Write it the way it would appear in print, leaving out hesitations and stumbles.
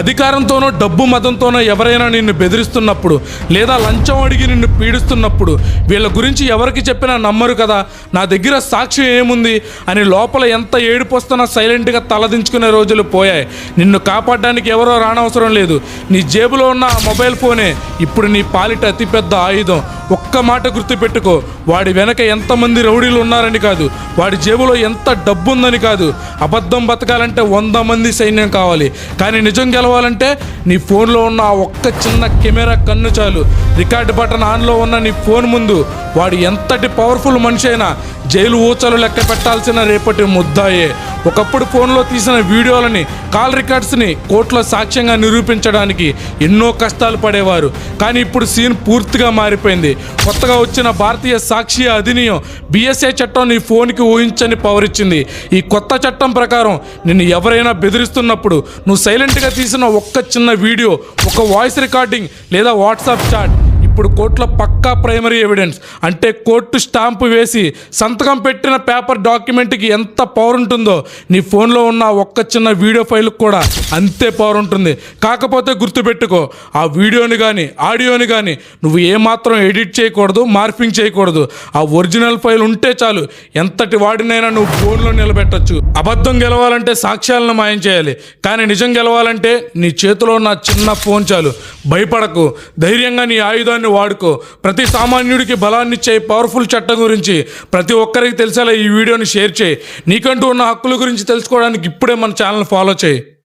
అధికారంతోనో డబ్బు మతంతోనో ఎవరైనా నిన్ను బెదిరిస్తున్నప్పుడు లేదా లంచం అడిగి నిన్ను పీడిస్తున్నప్పుడు వీళ్ళ గురించి ఎవరికి చెప్పినా నమ్మరు కదా, నా దగ్గర సాక్ష్యం ఏముంది అని లోపల ఎంత ఏడుపొస్తున్నా సైలెంట్గా తలదించుకునే రోజులు పోయాయి. నిన్ను కాపాడడానికి ఎవరో రానవసరం లేదు. నీ జేబులో ఉన్న ఆ మొబైల్ ఫోనే ఇప్పుడు నీ పాలిట అతిపెద్ద ఆయుధం. ఒక్క మాట గుర్తుపెట్టుకో, వాడి వెనక ఎంతమంది రౌడీలు ఉన్నారని కాదు, వాడి జేబులో ఎంత డబ్బు ఉందని కాదు. అబద్ధం బతకాలంటే 100 మంది సైన్యం కావాలి, కానీ నిజం గెలవాలంటే నీ ఫోన్లో ఉన్న ఆ ఒక్క చిన్న కెమెరా కన్ను చాలు. రికార్డ్ బటన్ ఆన్లో ఉన్న నీ ఫోన్ ముందు వాడు ఎంతటి పవర్ఫుల్ మనిషి అయినా జైలు ఊచలు లెక్క పెట్టాల్సిన రేపటి ముద్దాయే. ఒకప్పుడు ఫోన్లో తీసిన వీడియోలని, కాల్ రికార్డ్స్ని కోర్టులో సాక్ష్యంగా నిరూపించడానికి ఎన్నో కష్టాలు పడేవారు. కానీ ఇప్పుడు సీన్ పూర్తిగా మారిపోయింది. కొత్తగా వచ్చిన భారతీయ సాక్షి అధినియం BSA చట్టం నీ ఫోన్కి ఊహించని పవర్ ఇచ్చింది. ఈ కొత్త చట్టం ప్రకారం నిన్ను ఎవరైనా బెదిరిస్తున్నప్పుడు నువ్వు సైలెంట్గా తీసిన ఒక్క చిన్న వీడియో, ఒక వాయిస్ రికార్డింగ్ లేదా వాట్సాప్ చాట్ ఇప్పుడు కోర్టులో పక్కా ప్రైమరీ ఎవిడెన్స్. అంటే కోర్టు స్టాంపు వేసి సంతకం పెట్టిన పేపర్ డాక్యుమెంట్కి ఎంత పవర్ ఉంటుందో నీ ఫోన్లో ఉన్న ఒక్క చిన్న వీడియో ఫైల్కి కూడా అంతే పవర్ ఉంటుంది. కాకపోతే గుర్తుపెట్టుకో, ఆ వీడియోని కానీ ఆడియోని కానీ నువ్వు ఏమాత్రం ఎడిట్ చేయకూడదు, మార్ఫింగ్ చేయకూడదు. ఆ ఒరిజినల్ ఫైల్ ఉంటే చాలు, ఎంతటి వాడినైనా నువ్వు ఫోన్లో నిలబెట్టచ్చు. అబద్ధం గెలవాలంటే సాక్ష్యాలను మాయం చేయాలి, కానీ నిజం గెలవాలంటే నీ చేతిలో ఉన్న చిన్న ఫోన్ చాలు. భయపడకు, ధైర్యంగా నీ ఆయుధాన్ని వాడుకో. ప్రతి సామాన్యుడికి బలాన్నిచ్చే పవర్ఫుల్ చట్టం గురించి ప్రతి ఒక్కరికి తెలిసేలా ఈ వీడియోని షేర్ చేయి. నీకంటూ ఉన్న హక్కుల గురించి తెలుసుకోవడానికి ఇప్పుడే మన ఛానల్ ఫాలో చేయి.